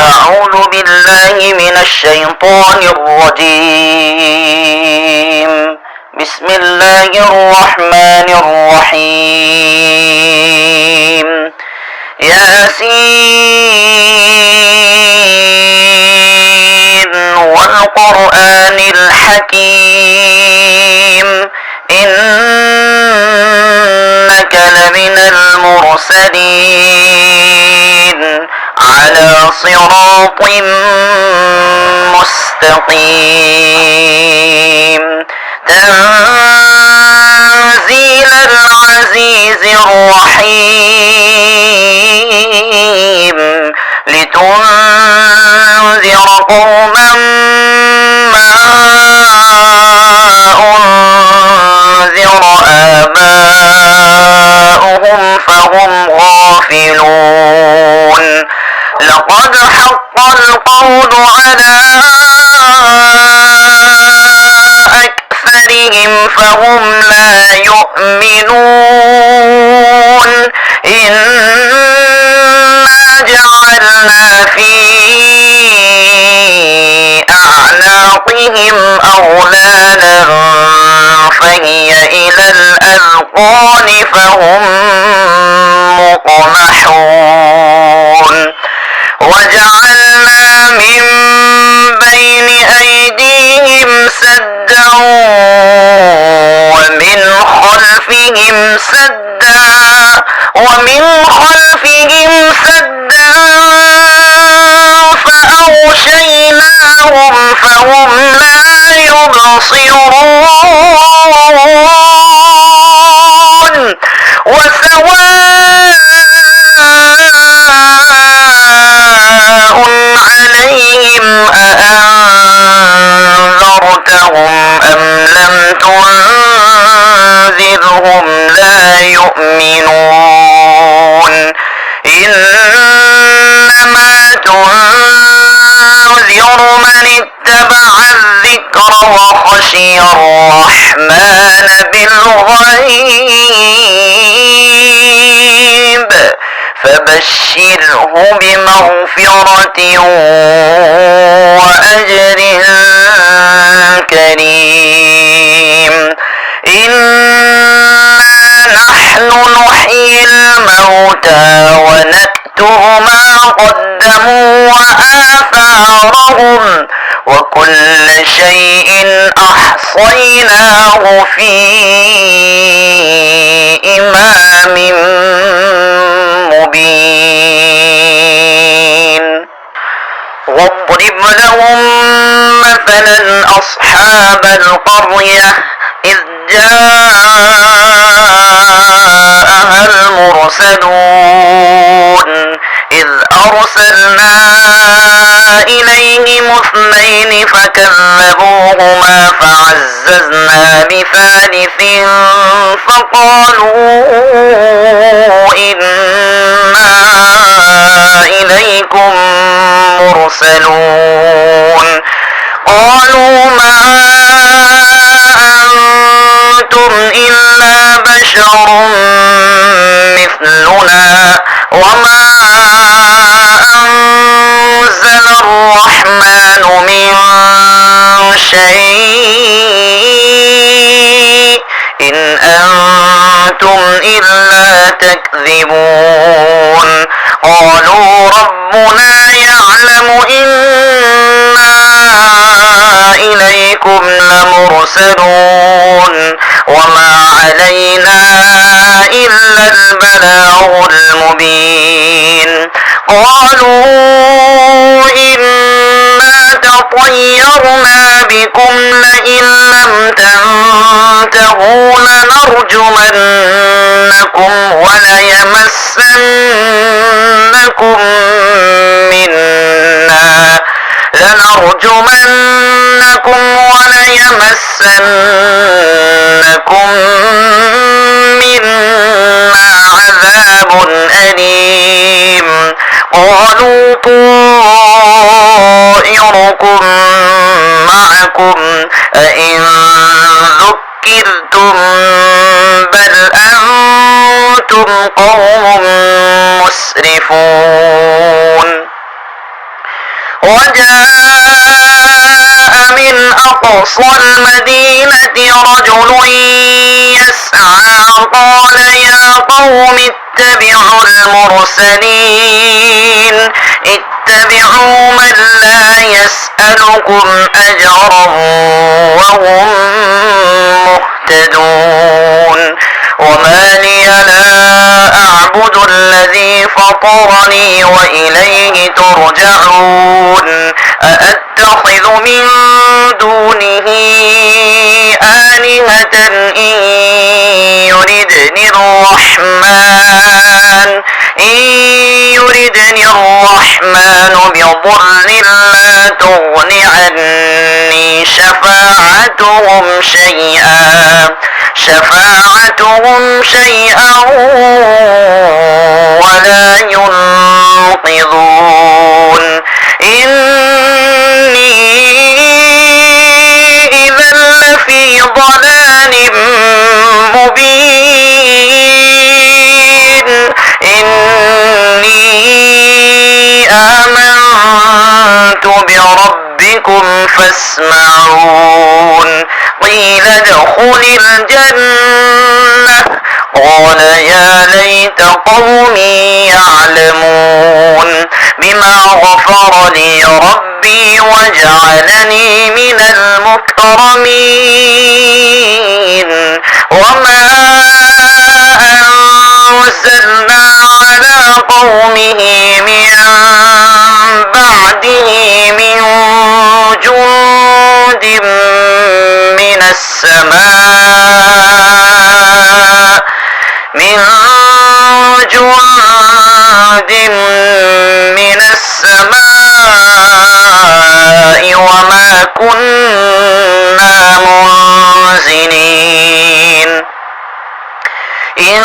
أعوذ بالله من الشيطان الرجيم. بسم الله الرحمن الرحيم. ياسين والقرآن الحكيم إنك لمن المرسلين على صراط مستقيم تنزيل العزيز الرحيم لتنذر قوما ما أنذر آباؤهم فهم غافلون. لقد حق القول على أكثرهم فهم لا يؤمنون. إنا جعلنا في أعناقهم أغلالا فهي إلى الأذقان فهم مقمحون. وجعلنا من بين أيديهم سدا ومن خلفهم سدا فأغشيناهم فهم لا يبصرون. وسواء عليهم أأنذرتهم أم لم تنذرهم لا يؤمنون. إنما تنذر من اتبع الذكر وخشي الرحمن بالغيب فبشره بمغفرة وأجر كريم. إنا نحن نحيي الموتى ونكتب ما قدموا وآثارهم وكل شيء أحصيناه في إمام مبين. واضرب لهم مثلا أصحاب القرية إذ جاءها المرسلون إذ أرسلنا إليهم اثنين فكذبوهما فعززنا بثالث فقالوا إنا إليكم مرسلون. قالوا ما أنتم إلا بشر مثلنا وما أنزل الرحمن من شيء إن أنتم إلا تكذبون. قالوا ربنا يعلم إنا إليكم لمرسلون وما علينا إلا البلاغ المبين. قالوا إنا تطيرنا بكم لئن لم تنتهوا لنرجمنكم وليمسنكم منا عذاب أليم. قالوا طائركم معكم أئن ذكرتم بل أنتم قوم مسرفون. وجاء من أقصى المدينة رجل يسعى قال يا قوم اتبعوا المرسلين اتبعوا من لا يسألكم أجرا وهم مهتدون وما لي لا أعبد الذي فطرني وإليه ترجعون أأتخذ من دونه آلهة إن يردني الرحمن بضر لا تغن عني شفاعتهم شيئا ولا ينقذون إني إذا لفي ضلال مبين إني آمنت بربكم فاسمعون قيل ادخل الجنة قال يا ليت قومي يعلمون بما غفر لي ربي وجعلني من المكرمين وما أنزلنا على قومه من بعده من جند من السماء وما كنا منزلين إن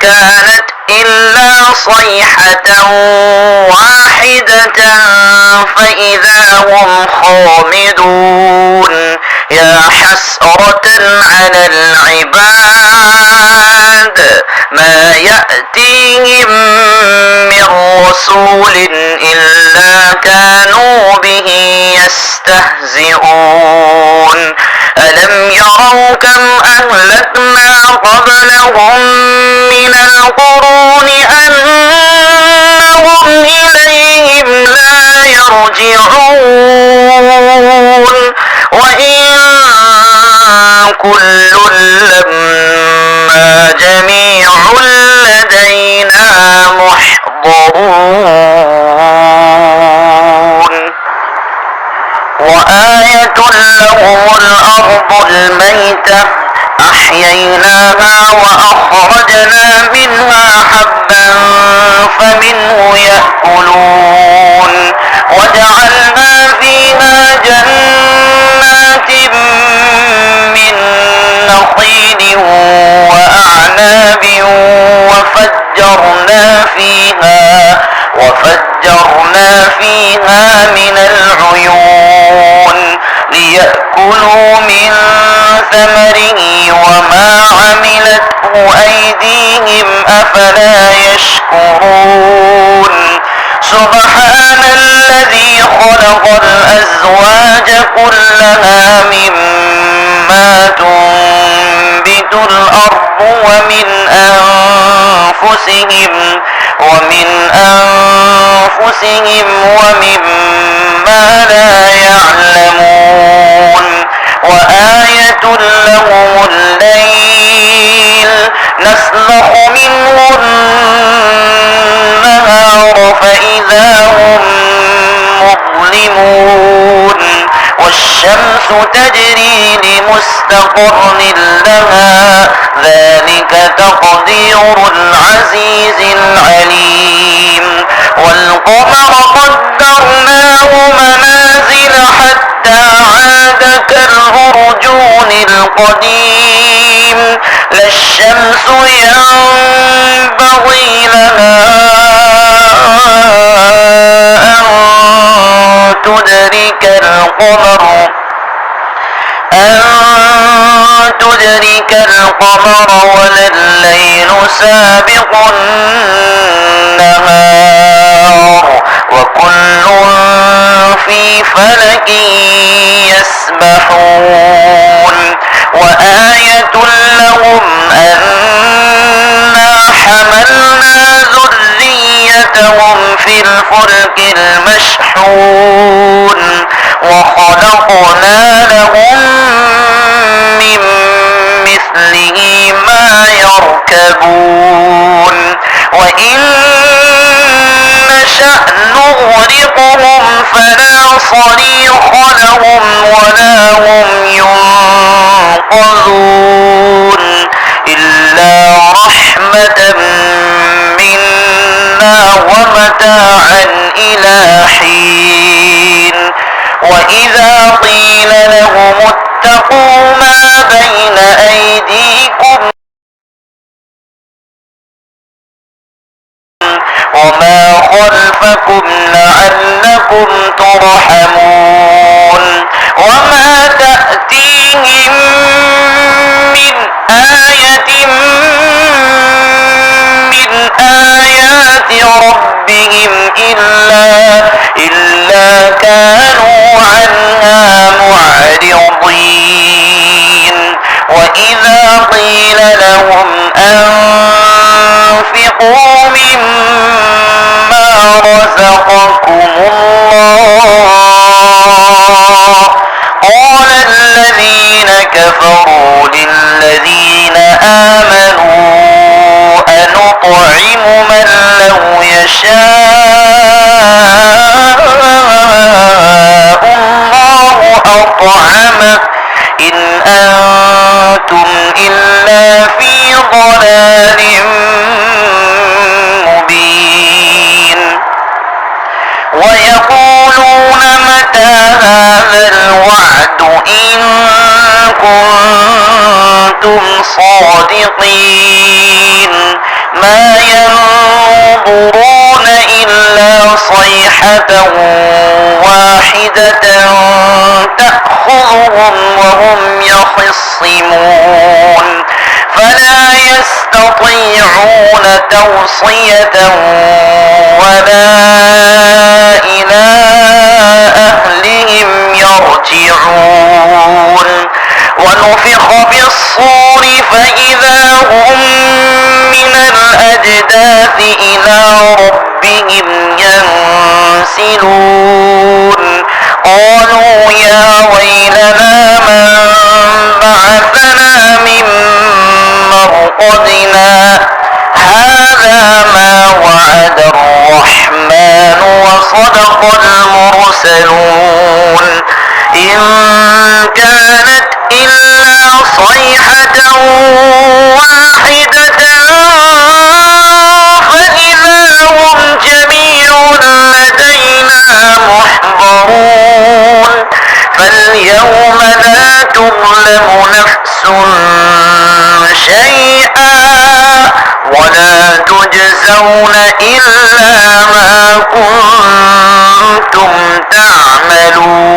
كانت إلا صيحة واحدة فإذا هم خامدون يا حسرة على العباد ما يأتيهم من رسول إلا كانوا به يستهزئون ألم يروا كم أهلكنا قبلهم من القرون أنهم إليهم لا يرجعون وإن كل لما جميع لدينا محضرون وآية لهم الأرض الميتة أحييناها وأخرجنا منها حبا فمنه يأكلون وجعلنا فيها جنات من نخيل وأعناب وفجرنا فيها من العيون ليأكلوا من ثمره وما عملته أيديهم أفلا يشكرون سبحان الذي خلق الأزواج كلها مما تنبت الأرض ومن أنفسهم ومما لا يعلمون وآية لهم الليل نسلخ منه النهار فإذا هم مظلمون والشمس تجري لمستقر لها ذلك تقدير العزيز العليم والقمر قدرناه منازل حتى عاد كالعرجون القديم لا الشمس ينبغي لها أن تدرك القمر ولا الليل سابق النهار وكل فلك يسبحون وآية لهم أنا حملنا ذريتهم في الفلك المشحون وخلقنا لهم من مثله ما يركبون وإن نشأ نغرقهم فلا صريخ لهم ولا هم ينقذون إلا رحمة منا ومتاعا إلى حين وإذا قيل لهم اتقوا ما بين أيديكم وما خلفكم لعلكم ترحمون وما تأتيهم من آية من آيات ربهم إلا كانوا عنها معرضين وإذا قيل لهم أنفقوا مما رزقكم الله قال الذين كفروا للذين آمنوا أنطعم من لو يشاء الله أطعمه إن أنتم إلا في ضلال مبين ويقولون متى هذا الوعد إن كنتم صادقين ما ينظرون إلا صيحة واحدة تأخذهم وهم يخصمون فلا يستطيعون توصية ولا إلى أهلهم يرجعون ونفخ بالصور فإذا هم من الأجداث إلى ربهم ينسلون قالوا يا ويلنا من بعثنا من مرقدنا هذا ما وعد الرحمن وصدق المرسلون إن كانت إلا صيحة واحدة فإذا هم جميع لدينا محضرون فاليوم لا تظلم نفس شيئا ولا تجزون إلا ما كنتم تعملون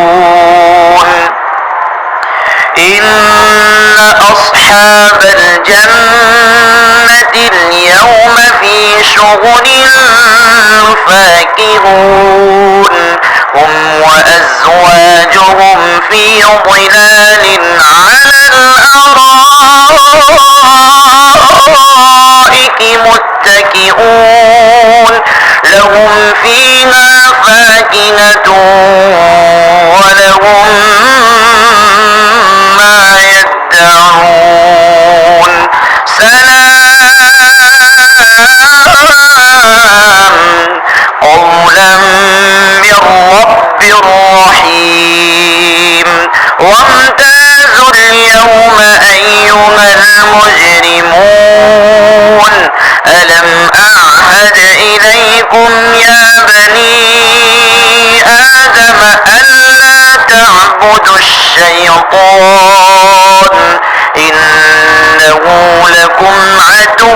إن أصحاب الجنة اليوم في شغل فاكهون هم وأزواجهم في ظلال على الأرائك متكئون لهم فيها فاكهة ولهم ما يدعون سلام قولا من رب رحيم وامتازوا اليوم أيها المجرمون ألم أعهد إليكم يا بني آدم ألا تعبدوا الشيطان إنه لكم عدو